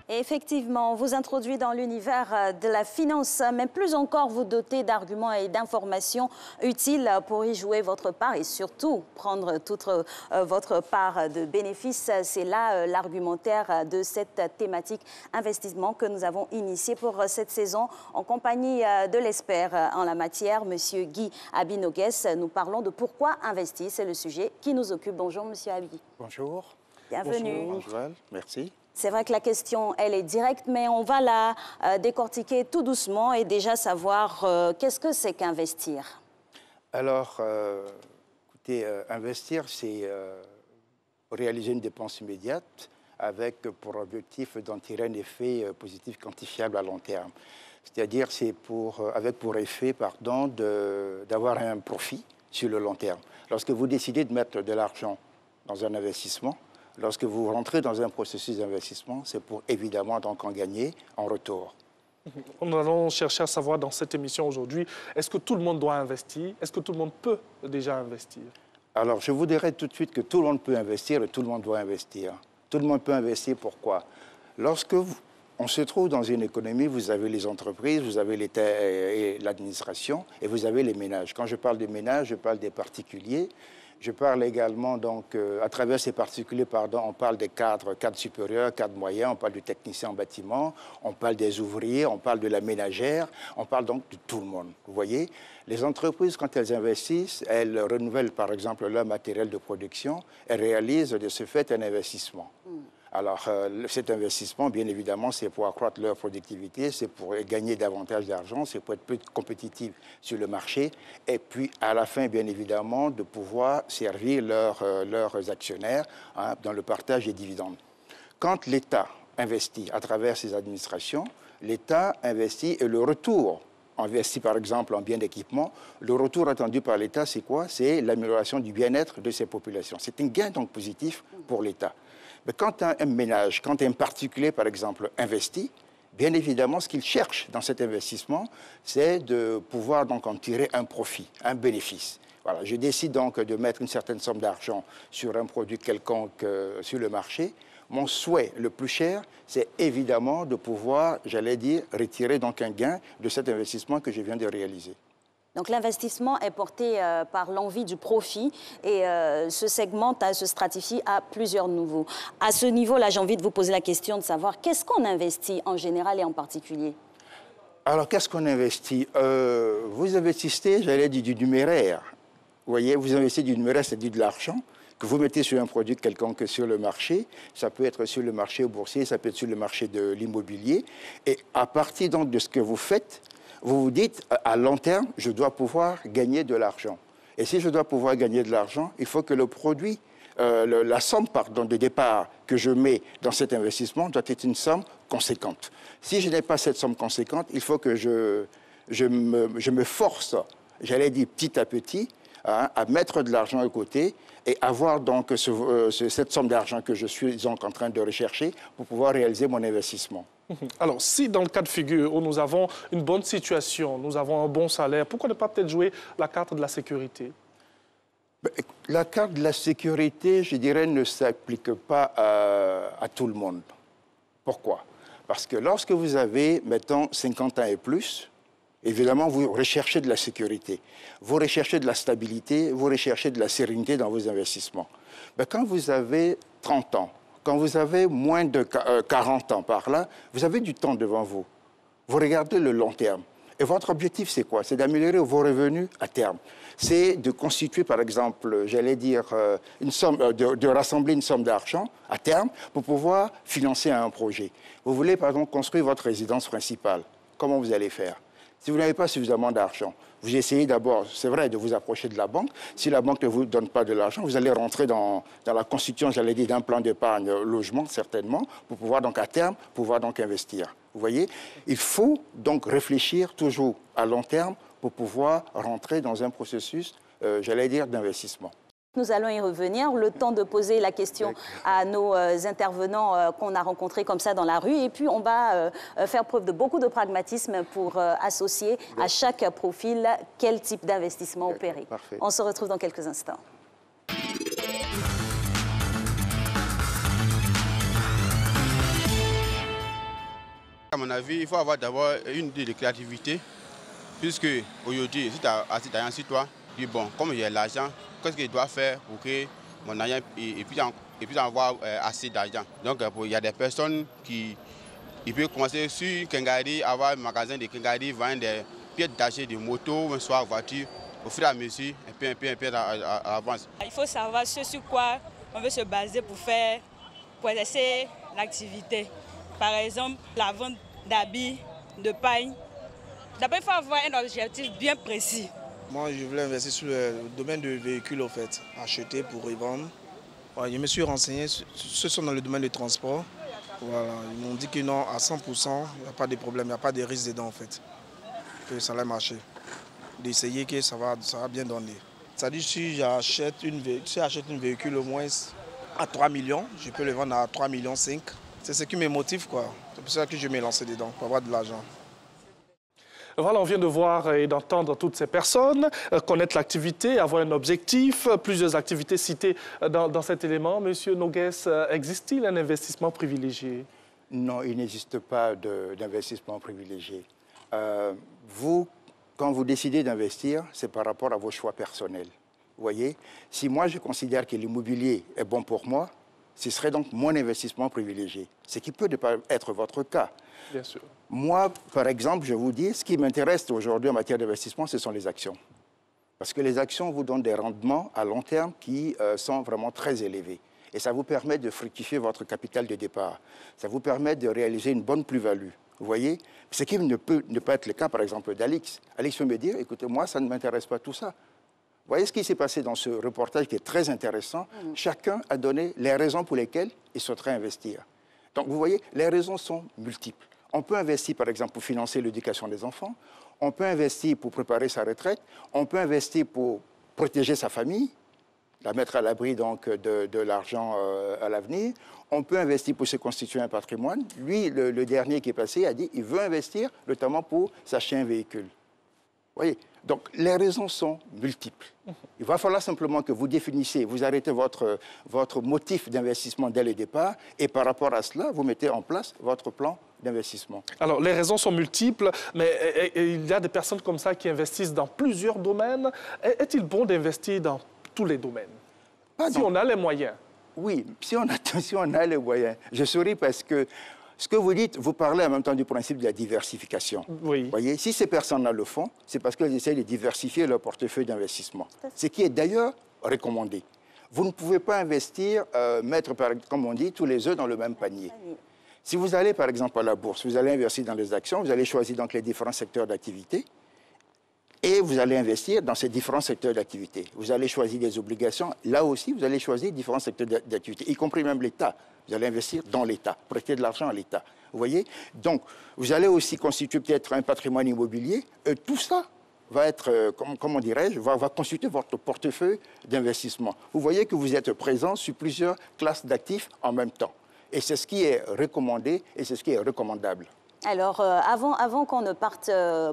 Et effectivement, vous introduit dans l'univers de la finance, mais plus encore vous doter d'arguments et d'informations utiles pour y jouer votre part et surtout prendre toute votre part de bénéfices. C'est là l'argumentaire de cette thématique investissement que nous avons initié pour cette saison en compagnie de l'expert en la matière, Monsieur Guy Abi-Noguès. Nous parlons de pourquoi investir, c'est le sujet qui nous occupe. Bonjour Monsieur Abi. Bonjour. Bienvenue. Bonjour, merci. C'est vrai que la question, elle est directe, mais on va la décortiquer tout doucement et déjà savoir qu'est-ce que c'est qu'investir. Alors, écoutez, investir, c'est réaliser une dépense immédiate avec pour objectif d'en tirer un effet positif quantifiable à long terme. C'est-à-dire, c'est avec pour effet, d'avoir un profit sur le long terme. Lorsque vous décidez de mettre de l'argent dans un investissement, lorsque vous rentrez dans un processus d'investissement, c'est pour évidemment donc en gagner en retour. Nous allons chercher à savoir dans cette émission aujourd'hui, est-ce que tout le monde doit investir? Est-ce que tout le monde peut déjà investir? Alors, je vous dirais tout de suite que tout le monde peut investir et tout le monde doit investir. Tout le monde peut investir, pourquoi? Lorsque on se trouve dans une économie, vous avez les entreprises, vous avez l'État et l'administration et vous avez les ménages. Quand je parle des ménages, je parle des particuliers. Je parle également, donc, à travers ces particuliers, on parle des cadres supérieurs, cadres moyens, on parle du technicien en bâtiment, on parle des ouvriers, on parle de la ménagère, on parle donc de tout le monde. Vous voyez, les entreprises, quand elles investissent, elles renouvellent par exemple leur matériel de production, elles réalisent de ce fait un investissement. Alors, cet investissement, bien évidemment, c'est pour accroître leur productivité, c'est pour gagner davantage d'argent, c'est pour être plus compétitif sur le marché, et puis à la fin, bien évidemment, de pouvoir servir leurs actionnaires dans le partage des dividendes. Quand l'État investit à travers ses administrations, l'État investit et le retour investit par exemple en biens d'équipement, le retour attendu par l'État, c'est quoi? C'est l'amélioration du bien-être de ces populations. C'est un gain donc positif pour l'État. Mais quand un ménage, quand un particulier, par exemple, investit, bien évidemment, ce qu'il cherche dans cet investissement, c'est de pouvoir donc en tirer un profit, un bénéfice. Voilà, je décide donc de mettre une certaine somme d'argent sur un produit quelconque sur le marché. Mon souhait le plus cher, c'est évidemment de pouvoir, j'allais dire, retirer donc un gain de cet investissement que je viens de réaliser. Donc l'investissement est porté par l'envie du profit et se segmente, se stratifie à plusieurs niveaux. À ce niveau-là, j'ai envie de vous poser la question de savoir qu'est-ce qu'on investit en général et en particulier? Alors, qu'est-ce qu'on investit? Vous investissez, j'allais dire, du numéraire. Vous voyez, vous investissez du numéraire, c'est-à-dire de l'argent que vous mettez sur un produit quelconque sur le marché. Ça peut être sur le marché boursier, ça peut être sur le marché de l'immobilier. Et à partir donc de ce que vous faites, vous vous dites, à long terme, je dois pouvoir gagner de l'argent. Et si je dois pouvoir gagner de l'argent, il faut que le produit, la somme de départ que je mets dans cet investissement doit être une somme conséquente. Si je n'ai pas cette somme conséquente, il faut que je me force, j'allais dire petit à petit, à mettre de l'argent à côté et avoir donc cette somme d'argent que je suis donc en train de rechercher pour pouvoir réaliser mon investissement. Alors, si dans le cas de figure où nous avons une bonne situation, nous avons un bon salaire, pourquoi ne pas peut-être jouer la carte de la sécurité? La carte de la sécurité, je dirais, ne s'applique pas à tout le monde. Pourquoi? Parce que lorsque vous avez, mettons, 50 ans et plus, évidemment, vous recherchez de la sécurité, vous recherchez de la stabilité, vous recherchez de la sérénité dans vos investissements. Mais quand vous avez 30 ans, quand vous avez moins de 40 ans par là, vous avez du temps devant vous. Vous regardez le long terme. Et votre objectif, c'est quoi? C'est d'améliorer vos revenus à terme. C'est de constituer, par exemple, j'allais dire, une somme, de rassembler une somme d'argent à terme pour pouvoir financer un projet. Vous voulez, par exemple, construire votre résidence principale. Comment vous allez faire? Si vous n'avez pas suffisamment d'argent, vous essayez d'abord, c'est vrai, de vous approcher de la banque. Si la banque ne vous donne pas de l'argent, vous allez rentrer dans la constitution, j'allais dire, d'un plan d'épargne logement, certainement, pour pouvoir donc, à terme, pouvoir donc investir. Vous voyez? Il faut donc réfléchir toujours à long terme pour pouvoir rentrer dans un processus, j'allais dire, d'investissement. Nous allons y revenir, le temps de poser la question à nos intervenants qu'on a rencontrés comme ça dans la rue. Et puis, on va faire preuve de beaucoup de pragmatisme pour associer à chaque profil quel type d'investissement opérer. Parfait. On se retrouve dans quelques instants. À mon avis, il faut avoir d'abord une idée de créativité, puisque aujourd'hui, si tu as assez d'argent sur toi, tu dis bon, comme j'ai l'argent, qu'est-ce que je dois faire pour que mon argent puisse avoir assez d'argent. Donc il y a des personnes qui peuvent commencer sur Kengari, avoir un magasin de Kengari, vendre des pièces d'achat de moto, un soir voiture, au fur et à mesure, un peu à l'avance. Il faut savoir ce sur quoi on veut se baser pour exercer l'activité. Par exemple, la vente d'habits, de paille. D'abord, il faut avoir un objectif bien précis. Moi, je voulais investir sur le domaine de véhicules, en fait, acheter pour revendre. Ouais, je me suis renseigné, ceux sont dans le domaine du transport. Voilà, ils m'ont dit que non, à 100%, il n'y a pas de problème, il n'y a pas de risque dedans, en fait, que ça allait marcher. D'essayer que ça va bien donner. C'est-à-dire, si j'achète un véhicule au moins à 3 millions, je peux le vendre à 3,5 millions. C'est ce qui me motive, quoi. C'est pour ça que je me lancer dedans, pour avoir de l'argent. Voilà, on vient de voir et d'entendre toutes ces personnes, connaître l'activité, avoir un objectif, plusieurs activités citées dans cet élément. Monsieur Nogues, existe-t-il un investissement privilégié? Non, il n'existe pas d'investissement privilégié. Quand vous décidez d'investir, c'est par rapport à vos choix personnels. Vous voyez, si moi je considère que l'immobilier est bon pour moi, ce serait donc mon investissement privilégié, ce qui peut ne pas être votre cas. Bien sûr. Moi, par exemple, je vous dis, ce qui m'intéresse aujourd'hui en matière d'investissement, ce sont les actions. Parce que les actions vous donnent des rendements à long terme qui sont vraiment très élevés. Et ça vous permet de fructifier votre capital de départ. Ça vous permet de réaliser une bonne plus-value. Vous voyez? Ce qui ne peut ne pas être le cas, par exemple, d'Alix. Alix peut me dire, écoutez, moi, ça ne m'intéresse pas tout ça. Vous voyez ce qui s'est passé dans ce reportage qui est très intéressant? Chacun a donné les raisons pour lesquelles il souhaiterait investir. Donc, vous voyez, les raisons sont multiples. On peut investir, par exemple, pour financer l'éducation des enfants. On peut investir pour préparer sa retraite. On peut investir pour protéger sa famille, la mettre à l'abri donc de l'argent à l'avenir. On peut investir pour se constituer un patrimoine. Lui, le dernier qui est passé, a dit qu'il veut investir, notamment pour s'acheter un véhicule. Vous voyez? Donc, les raisons sont multiples. Il va falloir simplement que vous définissiez, vous arrêtez votre motif d'investissement dès le départ et par rapport à cela, vous mettez en place votre plan d'investissement. Alors, les raisons sont multiples, mais il y a des personnes comme ça qui investissent dans plusieurs domaines. Est-il bon d'investir dans tous les domaines? Si on a les moyens. Oui, si on a les moyens. Je souris parce que ce que vous dites, vous parlez en même temps du principe de la diversification. Oui. Vous voyez, si ces personnes-là le font, c'est parce qu'elles essaient de diversifier leur portefeuille d'investissement. Ce qui est d'ailleurs recommandé. Vous ne pouvez pas investir, mettre, comme on dit, tous les œufs dans le même panier. Si vous allez, par exemple, à la bourse, vous allez investir dans les actions, vous allez choisir donc les différents secteurs d'activité et vous allez investir dans ces différents secteurs d'activité. Vous allez choisir des obligations. Là aussi, vous allez choisir différents secteurs d'activité, y compris même l'État. Vous allez investir dans l'État, prêter de l'argent à l'État. Vous voyez? Donc, vous allez aussi constituer peut-être un patrimoine immobilier. Tout ça va être, comment dirais-je, va constituer votre portefeuille d'investissement. Vous voyez que vous êtes présent sur plusieurs classes d'actifs en même temps. Et c'est ce qui est recommandé et c'est ce qui est recommandable. Alors, avant qu'on ne parte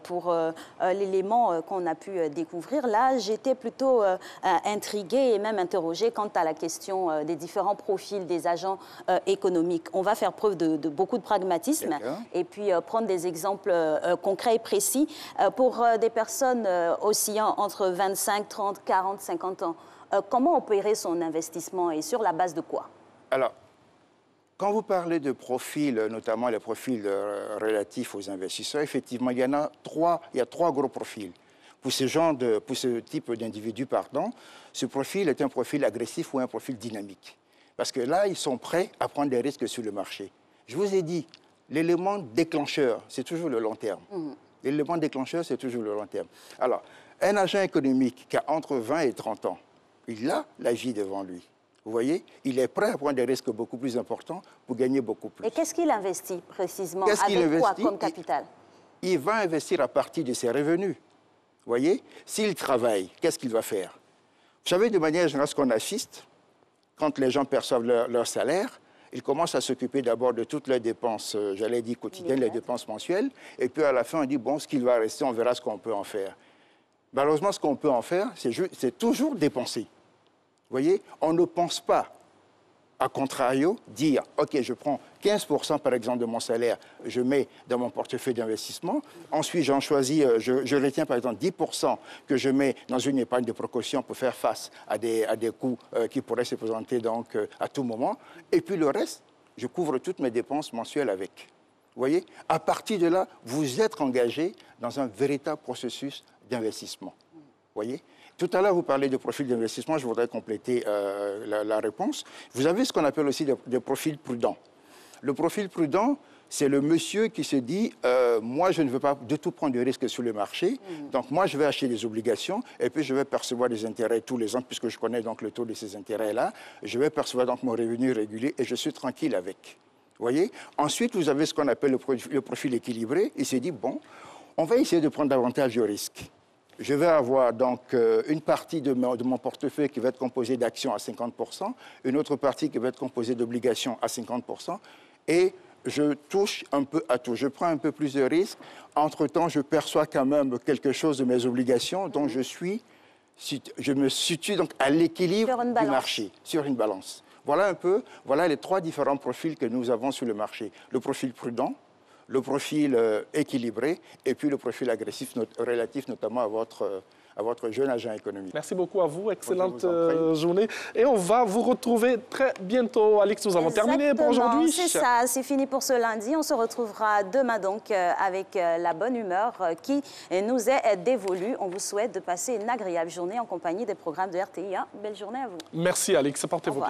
pour l'élément qu'on a pu découvrir, là, j'étais plutôt intriguée et même interrogée quant à la question des différents profils des agents économiques. On va faire preuve de beaucoup de pragmatisme et puis prendre des exemples concrets et précis pour des personnes oscillant entre 25, 30, 40, 50 ans. Comment opérer son investissement et sur la base de quoi? Alors, quand vous parlez de profils, notamment les profils relatifs aux investisseurs, effectivement, il y a trois gros profils. Pour ce type d'individu, ce profil est un profil agressif ou un profil dynamique. Parce que là, ils sont prêts à prendre des risques sur le marché. Je vous ai dit, l'élément déclencheur, c'est toujours le long terme. L'élément déclencheur, c'est toujours le long terme. Alors, un agent économique qui a entre 20 et 30 ans, il a la vie devant lui. Vous voyez, il est prêt à prendre des risques beaucoup plus importants pour gagner beaucoup plus. Et qu'est-ce qu'il investit précisément? Avec quoi comme capital? Il va investir à partir de ses revenus. Vous voyez, s'il travaille, qu'est-ce qu'il va faire? Vous savez, de manière générale, ce qu'on assiste, quand les gens perçoivent leur salaire, ils commencent à s'occuper d'abord de toutes les dépenses, j'allais dire quotidiennes, les dépenses mensuelles, et puis à la fin, on dit, bon, ce qu'il va rester, on verra ce qu'on peut en faire. Malheureusement, ce qu'on peut en faire, c'est toujours dépenser. Vous voyez, on ne pense pas, à contrario, dire, OK, je prends 15% par exemple de mon salaire, je mets dans mon portefeuille d'investissement. Ensuite, j'en choisis, je retiens par exemple 10% que je mets dans une épargne de précaution pour faire face à des coûts qui pourraient se présenter donc, à tout moment. Et puis le reste, je couvre toutes mes dépenses mensuelles avec. Vous voyez, à partir de là, vous êtes engagé dans un véritable processus d'investissement. Vous voyez? Tout à l'heure, vous parlez de profil d'investissement, je voudrais compléter la réponse. Vous avez ce qu'on appelle aussi des profils prudents. Le profil prudent, c'est le monsieur qui se dit moi, je ne veux pas du tout prendre de risques sur le marché, donc moi, je vais acheter des obligations et puis je vais percevoir des intérêts tous les ans, puisque je connais donc le taux de ces intérêts-là. Je vais percevoir donc mon revenu régulier et je suis tranquille avec. Vous voyez? Ensuite, vous avez ce qu'on appelle le profil équilibré. Il se dit bon, on va essayer de prendre davantage de risques. Je vais avoir donc une partie de mon portefeuille qui va être composée d'actions à 50%, une autre partie qui va être composée d'obligations à 50%, et je touche un peu à tout. Je prends un peu plus de risques. Entre-temps, je perçois quand même quelque chose de mes obligations, donc je me situe donc à l'équilibre du marché, sur une balance. Voilà les trois différents profils que nous avons sur le marché. Le profil prudent, le profil équilibré et puis le profil agressif relatif notamment à votre jeune agent économique. Merci beaucoup à vous, excellente journée. Et on va vous retrouver très bientôt. Alix, nous avons terminé pour aujourd'hui. C'est ça, c'est fini pour ce lundi. On se retrouvera demain donc avec la bonne humeur qui nous est dévolue. On vous souhaite de passer une agréable journée en compagnie des programmes de RTI. Belle journée à vous. Merci Alix, portez-vous bien.